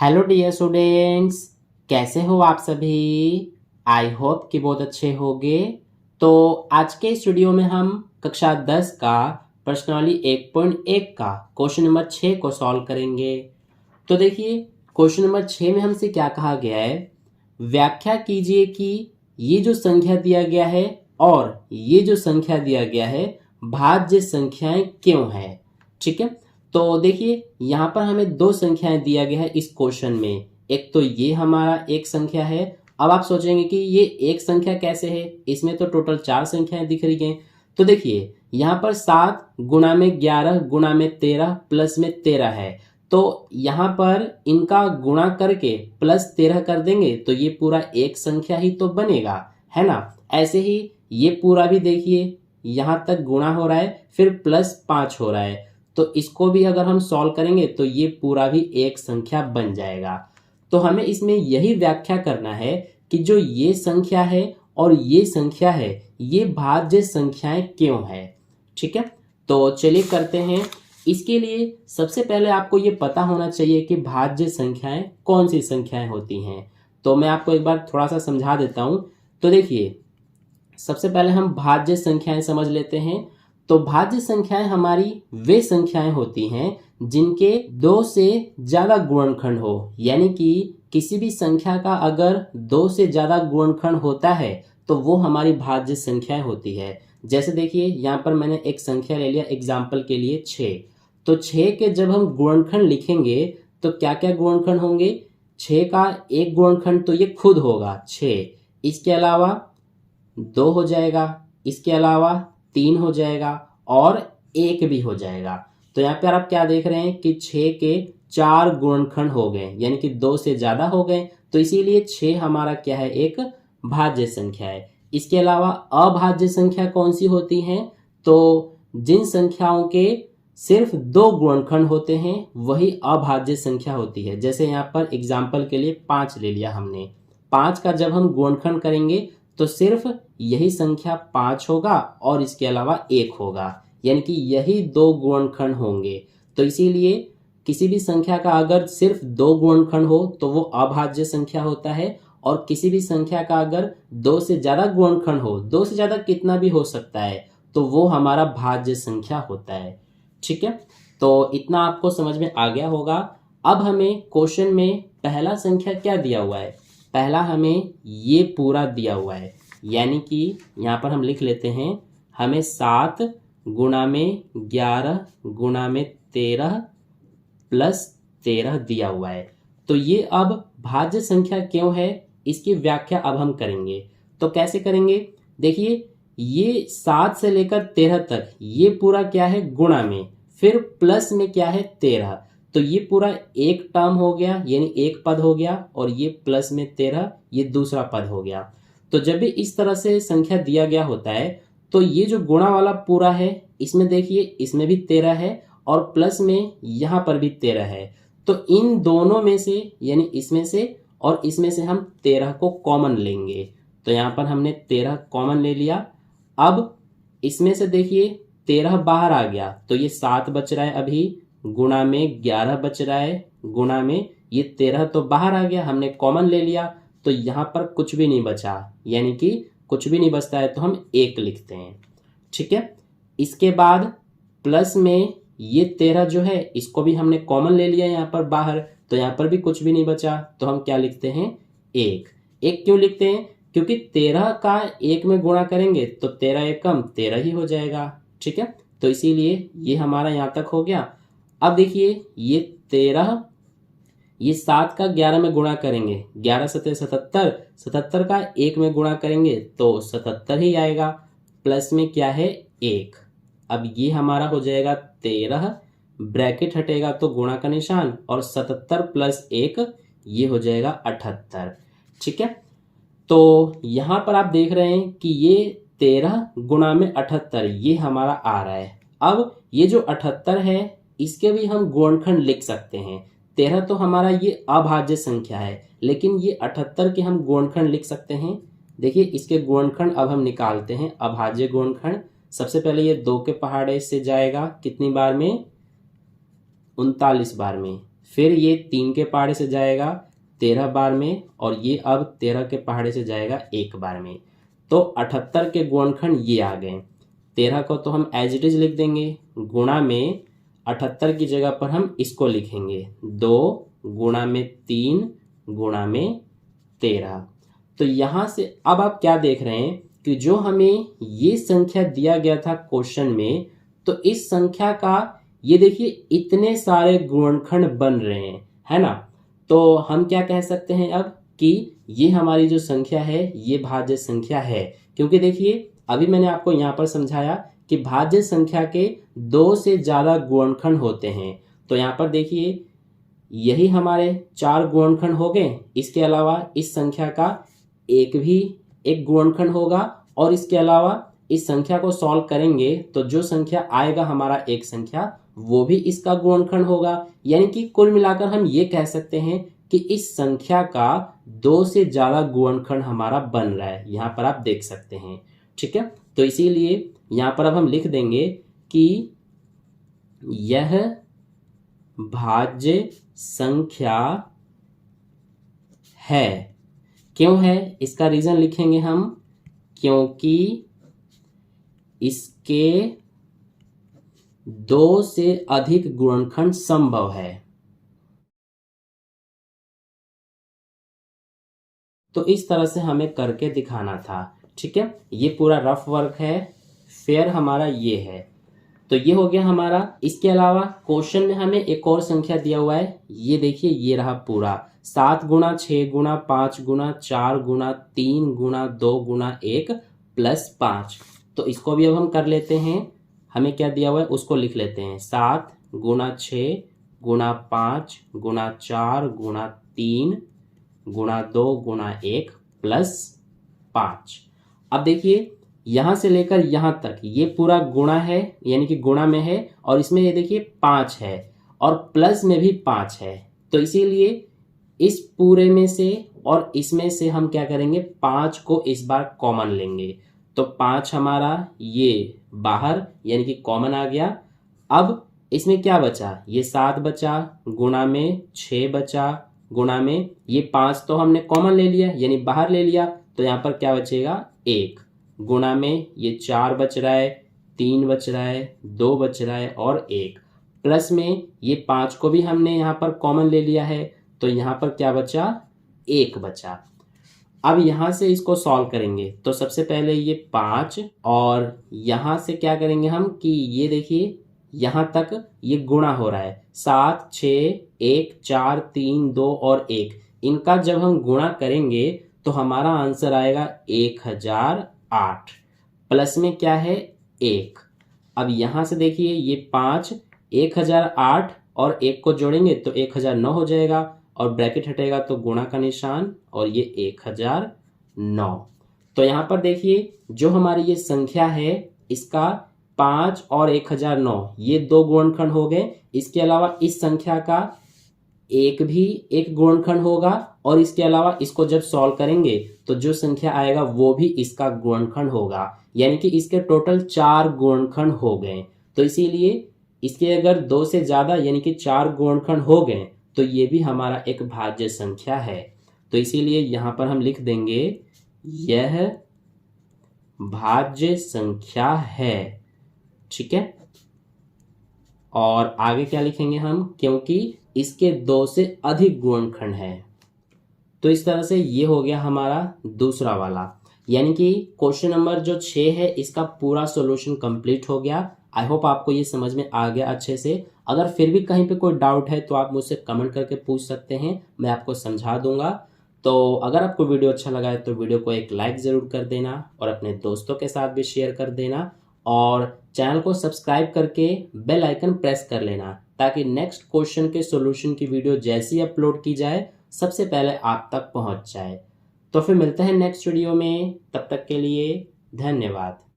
Hello dear students, कैसे हो आप सभी। आई होप कि बहुत अच्छे होंगे। तो आज के इस वीडियो में हम कक्षा 10 का प्रश्नावली 1.1 का क्वेश्चन नंबर 6 को सॉल्व करेंगे। तो देखिए, क्वेश्चन नंबर 6 में हमसे क्या कहा गया है। व्याख्या कीजिए कि ये जो संख्या दिया गया है और ये जो संख्या दिया गया है भाज्य संख्याएं क्यों है। ठीक है, तो देखिए यहाँ पर हमें दो संख्याएं दिया गया है इस क्वेश्चन में। एक तो ये हमारा एक संख्या है। अब आप सोचेंगे कि ये एक संख्या कैसे है, इसमें तो टोटल 4 संख्याएं दिख रही हैं। तो देखिए यहाँ पर 7 गुणा में 11 गुणा में 13 प्लस में 13 है। तो यहाँ पर इनका गुणा करके प्लस 13 कर देंगे तो ये पूरा एक संख्या ही तो बनेगा, है ना। ऐसे ही ये पूरा भी देखिए, यहाँ तक गुणा हो रहा है फिर प्लस 5 हो रहा है, तो इसको भी अगर हम सॉल्व करेंगे तो ये पूरा भी एक संख्या बन जाएगा। तो हमें इसमें यही व्याख्या करना है कि जो ये संख्या है और ये संख्या है ये भाज्य संख्याएं क्यों है। ठीक है, तो चलिए करते हैं। इसके लिए सबसे पहले आपको ये पता होना चाहिए कि भाज्य संख्याएं कौन सी संख्याएं होती हैं। तो मैं आपको एक बार थोड़ा सा समझा देता हूं। तो देखिए, सबसे पहले हम भाज्य संख्याएं समझ लेते हैं। तो भाज्य संख्याएं हमारी वे संख्याएं होती हैं जिनके 2 से ज्यादा गुणनखंड हो, यानी कि किसी भी संख्या का अगर 2 से ज्यादा गुणनखंड होता है तो वो हमारी भाज्य संख्याएं होती है। जैसे देखिए यहाँ पर मैंने एक संख्या ले लिया एग्जाम्पल के लिए 6। तो 6 के जब हम गुणनखंड लिखेंगे तो क्या क्या गुणनखंड होंगे। 6 का एक गुणनखंड तो ये खुद होगा 6, इसके अलावा 2 हो जाएगा, इसके अलावा 3 हो जाएगा और 1 भी हो जाएगा। तो यहाँ पर आप क्या देख रहे हैं कि 6 के 4 गुणनखंड हो गए, यानी कि 2 से ज्यादा हो गए। तो इसीलिए 6 हमारा क्या है, एक भाज्य संख्या है। इसके अलावा अभाज्य संख्या कौन सी होती हैं, तो जिन संख्याओं के सिर्फ 2 गुणनखंड होते हैं वही अभाज्य संख्या होती है। जैसे यहाँ पर एग्जाम्पल के लिए 5 ले लिया हमने। 5 का जब हम गुणनखंड करेंगे तो सिर्फ यही संख्या 5 होगा और इसके अलावा 1 होगा, यानी कि यही 2 गुणनखंड होंगे। तो इसीलिए किसी भी संख्या का अगर सिर्फ 2 गुणनखंड हो तो वो अभाज्य संख्या होता है, और किसी भी संख्या का अगर 2 से ज्यादा गुणनखंड हो, 2 से ज्यादा कितना भी हो सकता है, तो वो हमारा भाज्य संख्या होता है। ठीक है, तो इतना आपको समझ में आ गया होगा। अब हमें क्वेश्चन में पहला संख्या क्या दिया हुआ है, पहला हमें ये पूरा दिया हुआ है, यानी कि यहाँ पर हम लिख लेते हैं हमें 7 गुणा में 11 गुणा में 13 प्लस 13 दिया हुआ है। तो ये अब भाज्य संख्या क्यों है इसकी व्याख्या अब हम करेंगे। तो कैसे करेंगे, देखिए ये 7 से लेकर 13 तक ये पूरा क्या है गुणा में, फिर प्लस में क्या है 13। तो ये पूरा एक टर्म हो गया, यानी एक पद हो गया, और ये प्लस में 13 ये दूसरा पद हो गया। तो जब भी इस तरह से संख्या दिया गया होता है तो ये जो गुणा वाला पूरा है इसमें देखिए इसमें भी 13 है और प्लस में यहाँ पर भी 13 है। तो इन दोनों में से यानी इसमें से और इसमें से हम 13 को कॉमन लेंगे। तो यहाँ पर हमने 13 कॉमन ले लिया। अब इसमें से देखिए 13 बाहर आ गया तो ये 7 बच रहा है अभी, गुणा में 11 बच रहा है, गुणा में ये 13 तो बाहर आ गया, हमने कॉमन ले लिया। तो यहाँ पर कुछ भी नहीं बचा, यानी कि कुछ भी नहीं बचता है तो हम 1 लिखते हैं। ठीक है, इसके बाद प्लस में ये 13 जो है इसको भी हमने कॉमन ले लिया यहाँ पर बाहर, तो यहाँ पर भी कुछ भी नहीं बचा तो हम क्या लिखते हैं 1। 1 क्यों लिखते हैं, क्योंकि 13 का 1 में गुणा करेंगे तो 13 एकम 13 ही हो जाएगा। ठीक है, तो इसीलिए ये हमारा यहाँ तक हो गया। अब देखिए ये 13, ये 7 का 11 में गुणा करेंगे, 11 सत्ते 77, 77 का 1 में गुणा करेंगे तो 77 ही आएगा, प्लस में क्या है 1। अब ये हमारा हो जाएगा 13, ब्रैकेट हटेगा तो गुणा का निशान, और 77 प्लस 1 ये हो जाएगा 78। ठीक है, तो यहाँ पर आप देख रहे हैं कि ये 13 गुणा में 78 ये हमारा आ रहा है। अब ये जो 78 है इसके भी हम गुणनखंड लिख सकते हैं। 13 तो हमारा ये अभाज्य संख्या है, लेकिन ये 78 के हम गुणनखंड लिख सकते हैं। देखिए इसके गुणनखंड अब हम निकालते हैं, अभाज्य गुणनखंड। सबसे पहले ये 2 के पहाड़े से जाएगा कितनी बार में, 39 बार में, फिर ये 3 के पहाड़े से जाएगा 13 बार में, और ये अब 13 के पहाड़े से जाएगा 1 बार में। तो 78 के गुणनखंड ये आ गए। 13 को तो हम एज इट इज लिख देंगे, गुणा में 78 की जगह पर हम इसको लिखेंगे 2 गुणा में 3 गुणा में 13। तो यहाँ से अब आप क्या देख रहे हैं कि जो हमें ये संख्या दिया गया था क्वेश्चन में, तो इस संख्या का ये देखिए इतने सारे गुणनखंड बन रहे हैं, है ना। तो हम क्या कह सकते हैं अब कि ये हमारी जो संख्या है ये भाज्य संख्या है, क्योंकि देखिए अभी मैंने आपको यहाँ पर समझाया कि भाज्य संख्या के 2 से ज़्यादा गुणनखंड होते हैं। तो यहाँ पर देखिए यही हमारे 4 गुणनखंड हो गए, इसके अलावा इस संख्या का एक गुणनखंड होगा, और इसके अलावा इस संख्या को सॉल्व करेंगे तो जो संख्या आएगा हमारा एक संख्या, वो भी इसका गुणनखंड होगा। यानी कि कुल मिलाकर हम ये कह सकते हैं कि इस संख्या का 2 से ज्यादा गुणनखंड हमारा बन रहा है, यहाँ पर आप देख सकते हैं। ठीक है, तो इसीलिए यहाँ पर अब हम लिख देंगे कि यह भाज्य संख्या है। क्यों है, इसका रीजन लिखेंगे हम, क्योंकि इसके 2 से अधिक गुणनखंड संभव है। तो इस तरह से हमें करके दिखाना था। ठीक है, ये पूरा रफ वर्क है, फेयर हमारा ये है। तो ये हो गया हमारा। इसके अलावा क्वेश्चन में हमें एक और संख्या दिया हुआ है, ये देखिए ये रहा पूरा 7 गुणा 6 गुणा 5 गुणा 4 गुणा 3 गुणा 2 गुणा 1 प्लस 5। तो इसको भी अब हम कर लेते हैं। हमें क्या दिया हुआ है उसको लिख लेते हैं, 7 गुणा 6 गुणा 5 गुणा 4 गुणा 3 गुणा 2 गुणा 1 प्लस 5। अब देखिए यहां से लेकर यहां तक ये पूरा गुणा है, यानी कि गुणा में है, और इसमें ये देखिए 5 है और प्लस में भी 5 है। तो इसीलिए इस पूरे में से और इसमें से हम क्या करेंगे, 5 को इस बार कॉमन लेंगे। तो 5 हमारा ये बाहर यानी कि कॉमन आ गया। अब इसमें क्या बचा, ये 7 बचा, गुणा में 6 बचा, गुणा में ये 5 तो हमने कॉमन ले लिया यानी बाहर ले लिया, तो यहाँ पर क्या बचेगा 1, गुणा में ये 4 बच रहा है, 3 बच रहा है, 2 बच रहा है और 1, प्लस में ये 5 को भी हमने यहाँ पर कॉमन ले लिया है, तो यहाँ पर क्या बचा 1 बचा। अब यहाँ से इसको सॉल्व करेंगे तो सबसे पहले ये 5 और यहाँ से क्या करेंगे हम कि ये देखिए यहाँ तक ये गुणा हो रहा है, 7 6 1 4 3 2 और 1, इनका जब हम गुणा करेंगे तो हमारा आंसर आएगा 1008, प्लस में क्या है 1। अब यहाँ से देखिए ये 5 1008 और 1 को जोड़ेंगे तो 1009 हो जाएगा, और ब्रैकेट हटेगा तो गुणा का निशान और ये 1009। तो यहाँ पर देखिए जो हमारी ये संख्या है इसका 5 और 1009 ये 2 गुणनखंड हो गए। इसके अलावा इस संख्या का एक गुणनखंड होगा, और इसके अलावा इसको जब सॉल्व करेंगे तो जो संख्या आएगा वो भी इसका गुणनखंड होगा, यानी कि इसके टोटल 4 गुणनखंड हो गए। तो इसीलिए इसके अगर 2 से ज्यादा यानी कि 4 गुणनखंड हो गए तो ये भी हमारा एक भाज्य संख्या है। तो इसीलिए यहाँ पर हम लिख देंगे यह भाज्य संख्या है। ठीक है, और आगे क्या लिखेंगे हम, क्योंकि इसके 2 से अधिक गुणनखंड है। तो इस तरह से ये हो गया हमारा दूसरा वाला, यानी कि क्वेश्चन नंबर जो 6 है इसका पूरा सॉल्यूशन कंप्लीट हो गया। आई होप आपको ये समझ में आ गया अच्छे से। अगर फिर भी कहीं पे कोई डाउट है तो आप मुझसे कमेंट करके पूछ सकते हैं, मैं आपको समझा दूंगा। तो अगर आपको वीडियो अच्छा लगा है तो वीडियो को एक लाइक ज़रूर कर देना और अपने दोस्तों के साथ भी शेयर कर देना, और चैनल को सब्सक्राइब करके बेल आइकन प्रेस कर लेना ताकि नेक्स्ट क्वेश्चन के सॉल्यूशन की वीडियो जैसी अपलोड की जाए सबसे पहले आप तक पहुंच जाए। तो फिर मिलते हैं नेक्स्ट वीडियो में, तब तक के लिए धन्यवाद।